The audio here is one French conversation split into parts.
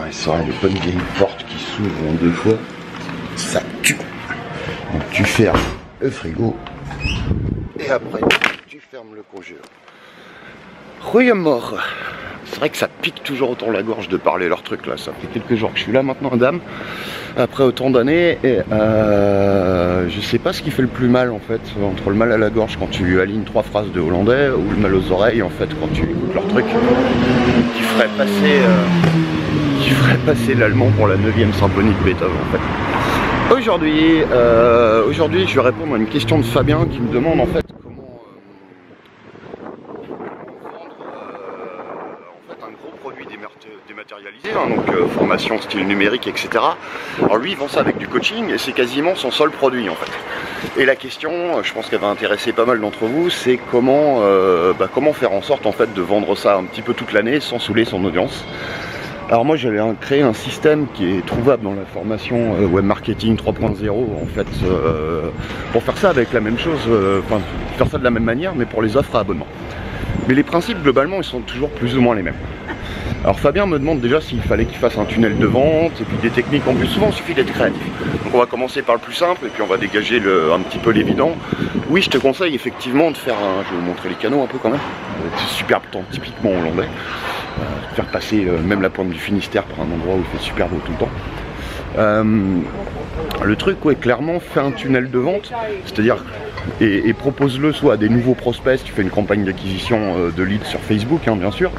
et ça, les bonnes vieilles portes qui s'ouvrent en 2 fois, ça tue. Donc tu fermes le frigo et après tu fermes le congélateur. Rouille mort. C'est vrai que ça pique toujours autant la gorge de parler leur truc là. Ça fait quelques jours que je suis là maintenant, dame, après autant d'années, et je sais pas ce qui fait le plus mal en fait, entre le mal à la gorge quand tu alignes 3 phrases de hollandais, ou le mal aux oreilles en fait quand tu écoutes leur truc, qui ferait passer l'allemand pour la 9e symphonie de Beethoven en fait. Aujourd'hui, je vais répondre à une question de Fabien qui me demande en fait comment vendre un gros produit dématérialisé, hein, donc formation style numérique, etc. Alors lui il vend ça avec du coaching et c'est quasiment son seul produit en fait. Et la question, je pense qu'elle va intéresser pas mal d'entre vous, c'est comment faire en sorte en fait de vendre ça un petit peu toute l'année sans saouler son audience. Alors moi j'allais créer un système qui est trouvable dans la formation Web Marketing 3.0 en fait, pour faire ça avec la même chose, faire ça de la même manière mais pour les offres à abonnement. Mais les principes globalement ils sont toujours plus ou moins les mêmes. Alors Fabien me demande déjà s'il fallait qu'il fasse un tunnel de vente et puis des techniques en plus. Souvent il suffit d'être créatif. Donc on va commencer par le plus simple et puis on va dégager un petit peu l'évident. Oui, je te conseille effectivement de faire je vais vous montrer les canaux un peu quand même. C'est super typiquement hollandais. Faire passer même la pointe du Finistère par un endroit où il fait super beau tout le temps. Le truc, ouais, clairement, fais un tunnel de vente, c'est-à-dire et propose-le soit à des nouveaux prospects, si tu fais une campagne d'acquisition de leads sur Facebook, hein, bien sûr,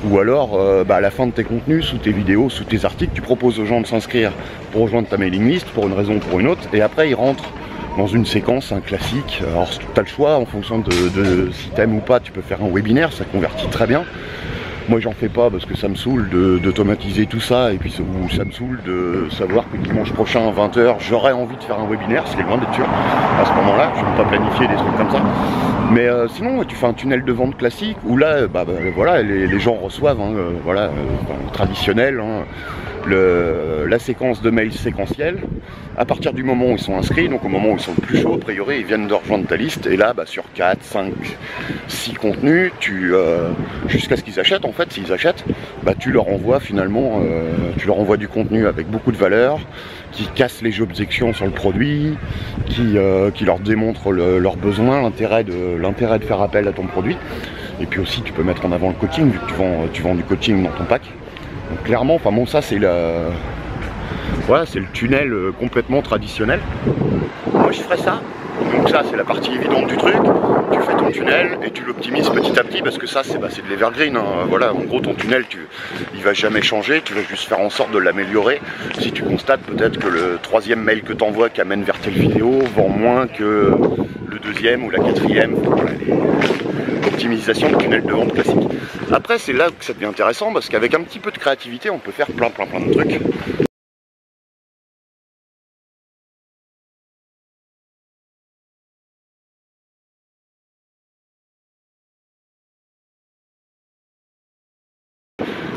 ou alors à la fin de tes contenus, sous tes vidéos, sous tes articles, tu proposes aux gens de s'inscrire pour rejoindre ta mailing list pour une raison ou pour une autre, et après ils rentrent dans une séquence, un classique. Alors tu as le choix en fonction de si t'aimes ou pas, tu peux faire un webinaire, ça convertit très bien. Moi j'en fais pas parce que ça me saoule d'automatiser tout ça, et puis ça me saoule de savoir que dimanche prochain à 20 h j'aurais envie de faire un webinaire, ce qui est loin d'être sûr à ce moment là, je ne vais pas planifier des trucs comme ça. Mais sinon tu fais un tunnel de vente classique où là voilà, les gens reçoivent traditionnel, hein, la séquence de mails séquentielle à partir du moment où ils sont inscrits, donc au moment où ils sont le plus chauds, a priori ils viennent de rejoindre ta liste, et là sur 4, 5, 6 contenus, jusqu'à ce qu'ils achètent en fait, s'ils achètent, tu leur envoies finalement du contenu avec beaucoup de valeur, qui casse les objections sur le produit, qui leur démontre leurs besoins, l'intérêt de faire appel à ton produit. Et puis aussi tu peux mettre en avant le coaching, vu que tu vends du coaching dans ton pack. Donc clairement, enfin bon, ça c'est c'est le tunnel complètement traditionnel. Moi je ferais ça. Donc ça c'est la partie évidente du truc. Tu fais ton tunnel et tu l'optimises petit à petit, parce que ça c'est de l'evergreen, hein. Voilà, en gros ton tunnel il va jamais changer, tu vas juste faire en sorte de l'améliorer. Si tu constates peut-être que le 3e mail que tu envoies qui amène vers telle vidéo vend moins que le 2e ou la 4e, voilà, l'optimisation de tunnel de vente classique. Après c'est là que ça devient intéressant, parce qu'avec un petit peu de créativité on peut faire plein de trucs.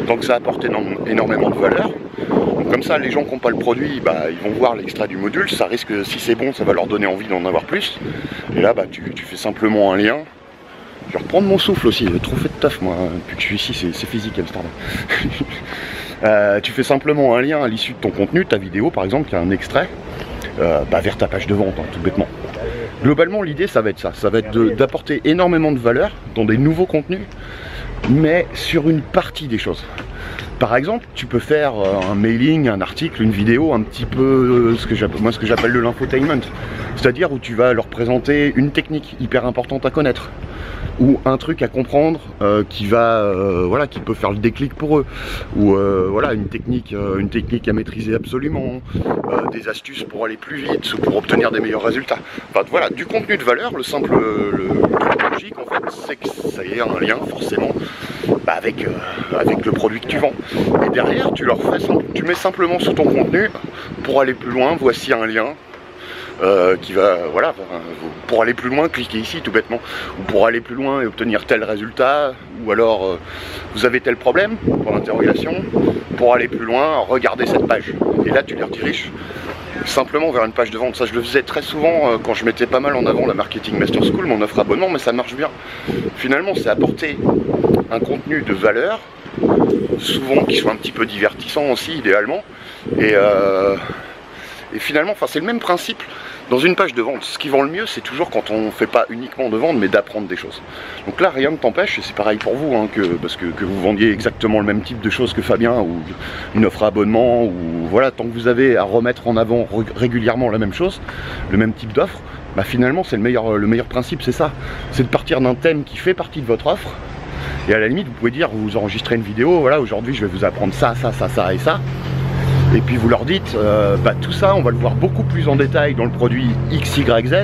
Donc ça apporte énormément de valeur. Donc comme ça, les gens qui n'ont pas le produit, ils vont voir l'extrait du module. Ça risque, si c'est bon, ça va leur donner envie d'en avoir plus. Et là, tu fais simplement un lien. Je vais reprendre mon souffle aussi, j'ai trop fait de taf moi, depuis que je suis ici, c'est physique Amsterdam. Tu fais simplement un lien à l'issue de ton contenu, ta vidéo par exemple, qui a un extrait, vers ta page de vente, hein, tout bêtement. Globalement, l'idée, ça va être ça, d'apporter énormément de valeur dans des nouveaux contenus, mais sur une partie des choses. Par exemple, tu peux faire un mailing, un article, une vidéo, un petit peu ce que j'appelle de l'infotainment. C'est-à-dire où tu vas leur présenter une technique hyper importante à connaître, ou un truc à comprendre qui peut faire le déclic pour eux, ou une technique à maîtriser absolument, des astuces pour aller plus vite ou pour obtenir des meilleurs résultats. Enfin, voilà, du contenu de valeur. Le truc logique en fait, c'est que ça y est un lien forcément avec le produit que tu vends. Et derrière, tu mets simplement sous ton contenu, pour aller plus loin, voici un lien. Pour aller plus loin, cliquez ici tout bêtement, ou pour aller plus loin et obtenir tel résultat, ou alors vous avez tel problème, pour l'interrogation, pour aller plus loin, regardez cette page. Et là tu les rediriges simplement vers une page de vente. Ça je le faisais très souvent quand je mettais pas mal en avant la Marketing Master School, mon offre abonnement, mais ça marche bien. Finalement c'est apporter un contenu de valeur souvent qui soit un petit peu divertissant aussi, idéalement. Et finalement, enfin, c'est le même principe dans une page de vente. Ce qui vend le mieux, c'est toujours quand on ne fait pas uniquement de vendre, mais d'apprendre des choses. Donc là, rien ne t'empêche, et c'est pareil pour vous, hein, parce que vous vendiez exactement le même type de choses que Fabien, ou une offre à abonnement, ou voilà, tant que vous avez à remettre en avant régulièrement la même chose, le même type d'offre, bah finalement, c'est le meilleur principe, c'est ça. C'est de partir d'un thème qui fait partie de votre offre, et à la limite, vous pouvez dire, vous enregistrez une vidéo, voilà, aujourd'hui, je vais vous apprendre ça, ça, ça, ça et ça. Et puis vous leur dites, bah, tout ça on va le voir beaucoup plus en détail dans le produit X, Y, Z.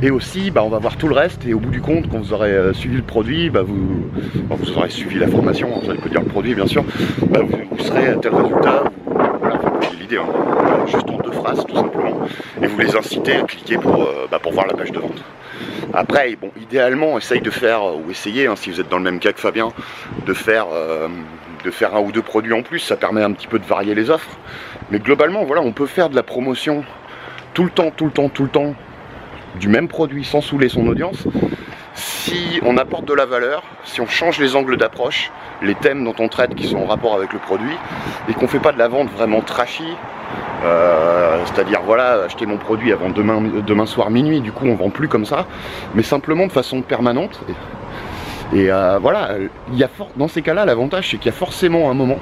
Et aussi bah, on va voir tout le reste. Et au bout du compte, quand vous aurez suivi le produit, bah, vous aurez suivi la formation, hein, ça veut dire le produit bien sûr, bah, vous serez à tel résultat. Voilà, c'est l'idée, hein, juste en 2 phrases tout simplement. Et vous les incitez à cliquer pour voir la page de vente. Après, bon, idéalement, essaye de faire, ou essayez, hein, si vous êtes dans le même cas que Fabien, de faire 1 ou 2 produits en plus, ça permet un petit peu de varier les offres. Mais globalement, voilà, on peut faire de la promotion tout le temps, du même produit sans saouler son audience, si on apporte de la valeur, si on change les angles d'approche, les thèmes dont on traite qui sont en rapport avec le produit, et qu'on ne fait pas de la vente vraiment trashy, c'est-à-dire voilà, acheter mon produit avant demain soir minuit, du coup on vend plus comme ça, mais simplement de façon permanente. Et voilà, dans ces cas-là, l'avantage c'est qu'il y a forcément un moment,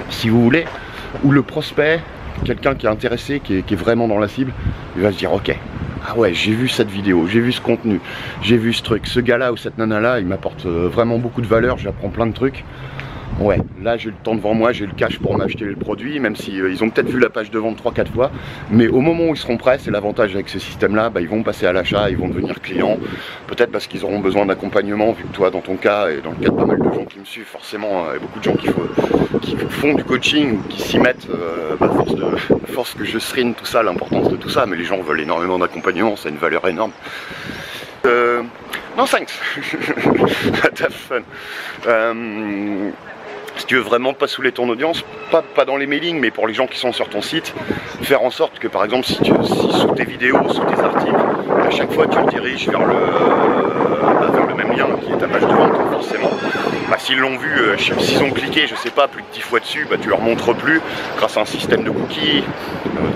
si vous voulez, où le prospect, quelqu'un qui est intéressé, qui est vraiment dans la cible, il va se dire ok, ah ouais, j'ai vu cette vidéo, j'ai vu ce contenu, j'ai vu ce truc, ce gars-là ou cette nana-là, il m'apporte vraiment beaucoup de valeur, j'apprends plein de trucs. Ouais, là j'ai le temps devant moi, j'ai le cash pour m'acheter le produit, même si ils ont peut-être vu la page de vente 3-4 fois, mais au moment où ils seront prêts, c'est l'avantage avec ce système-là, bah, ils vont passer à l'achat, ils vont devenir clients, peut-être parce qu'ils auront besoin d'accompagnement, vu que toi dans ton cas, et dans le cas de pas mal de gens qui me suivent, forcément, il y a beaucoup de gens qui font du coaching, ou qui s'y mettent, force que je serine tout ça, l'importance de tout ça, mais les gens veulent énormément d'accompagnement, c'est une valeur énorme. Non, thanks. Have fun. Si tu veux vraiment pas saouler ton audience, pas dans les mailings, mais pour les gens qui sont sur ton site, faire en sorte que par exemple si sous tes vidéos, sous tes articles, à chaque fois tu rediriges vers le même lien qui est ta page de vente, forcément. Bah, s'ils l'ont vu, s'ils ont cliqué, je sais pas, plus de 10 fois dessus, bah, tu leur montres plus grâce à un système de cookies.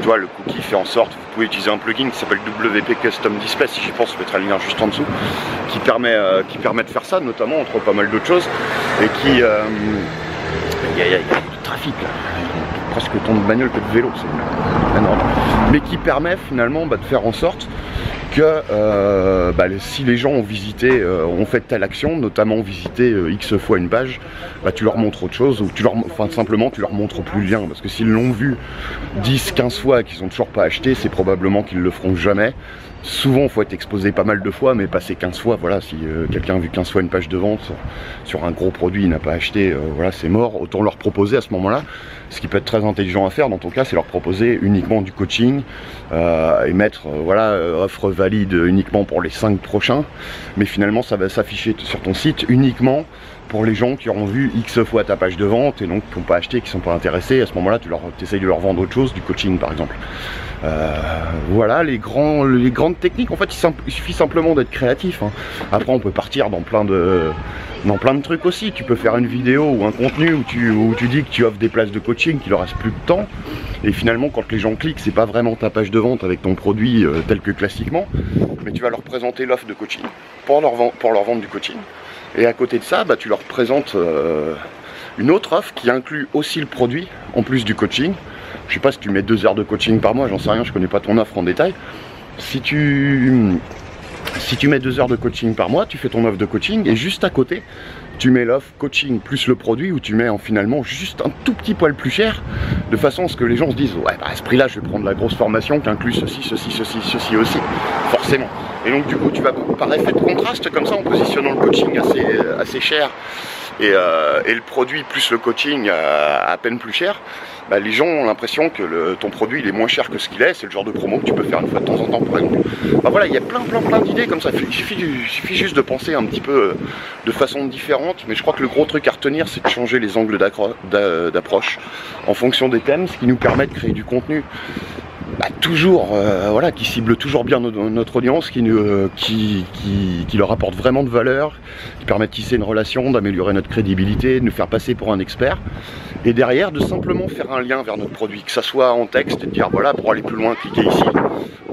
Toi, le cookie fait en sorte, vous pouvez utiliser un plugin qui s'appelle WP Custom Display, si j'y pense, je mettrai le lien juste en dessous, qui permet de faire ça, notamment entre pas mal d'autres choses, et qui il y a du trafic là, presque autant de bagnoles que de vélos, c'est énorme. Mais qui permet finalement de faire en sorte que si les gens ont visité, ont fait telle action, notamment visité X fois une page, tu leur montres autre chose, ou simplement tu leur montres plus le lien, parce que s'ils l'ont vu 10-15 fois et qu'ils n'ont toujours pas acheté, c'est probablement qu'ils le feront jamais. Souvent, il faut être exposé pas mal de fois, mais passer 15 fois, voilà, si quelqu'un a vu 15 fois une page de vente sur un gros produit, il n'a pas acheté, voilà, c'est mort. Autant leur proposer à ce moment-là, ce qui peut être très intelligent à faire dans ton cas, c'est leur proposer uniquement du coaching et mettre, voilà, offre valide uniquement pour les 5 prochains, mais finalement, ça va s'afficher sur ton site uniquement pour les gens qui auront vu X fois ta page de vente et donc qui n'ont pas acheté, qui ne sont pas intéressés. À ce moment-là, tu essayes de leur vendre autre chose, du coaching par exemple. Voilà les grandes techniques. En fait, il suffit simplement d'être créatif, hein. Après, on peut partir dans plein de trucs aussi. Tu peux faire une vidéo ou un contenu où tu dis que tu offres des places de coaching, qu'il leur reste plus de temps. Et finalement, quand les gens cliquent, c'est pas vraiment ta page de vente avec ton produit tel que classiquement, mais tu vas leur présenter l'offre de coaching pour leur vendre du coaching. Et à côté de ça, tu leur présentes une autre offre qui inclut aussi le produit en plus du coaching. Je sais pas si tu mets 2 heures de coaching par mois, j'en sais rien, je connais pas ton offre en détail. Si tu mets 2 heures de coaching par mois, tu fais ton offre de coaching et juste à côté, tu mets l'offre coaching plus le produit où tu mets finalement juste un tout petit poil plus cher, de façon à ce que les gens se disent ouais, à ce prix là je vais prendre la grosse formation qui inclut ceci aussi, forcément. Et donc du coup tu vas par effet de contraste comme ça en positionnant le coaching assez cher et le produit plus le coaching à peine plus cher, les gens ont l'impression que ton produit il est moins cher que ce qu'il est. C'est le genre de promo que tu peux faire une fois de temps en temps par exemple. Voilà, il y a plein d'idées comme ça. Il suffit juste de penser un petit peu de façon différente, mais je crois que le gros truc à retenir c'est de changer les angles d'approche en fonction des thèmes, ce qui nous permet de créer du contenu toujours, voilà, qui cible toujours bien notre audience, qui leur apporte vraiment de valeur, qui permet de tisser une relation, d'améliorer notre crédibilité, de nous faire passer pour un expert, et derrière de simplement faire un lien vers notre produit, que ça soit en texte, et de dire voilà, pour aller plus loin, cliquez ici,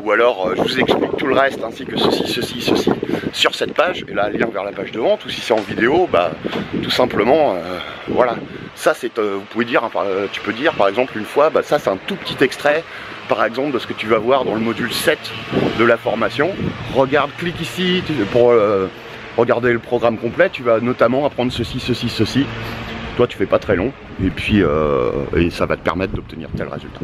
ou alors je vous explique tout le reste, ainsi que ceci, ceci, ceci, sur cette page, et là, lien vers la page de vente, ou si c'est en vidéo, tout simplement, voilà, ça c'est, vous pouvez dire, hein, tu peux dire par exemple une fois, ça c'est un tout petit extrait, par exemple de ce que tu vas voir dans le module 7 de la formation. Regarde, clique ici pour regarder le programme complet, tu vas notamment apprendre ceci, ceci, ceci. Toi tu fais pas très long, et puis et ça va te permettre d'obtenir tel résultat.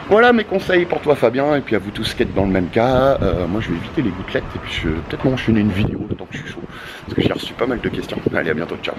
Voilà mes conseils pour toi Fabien, et puis à vous tous qui êtes dans le même cas. Moi je vais éviter les gouttelettes, et puis je vais peut-être m'enchaîner une vidéo tant que je suis chaud, parce que j'ai reçu pas mal de questions. Allez, à bientôt, ciao.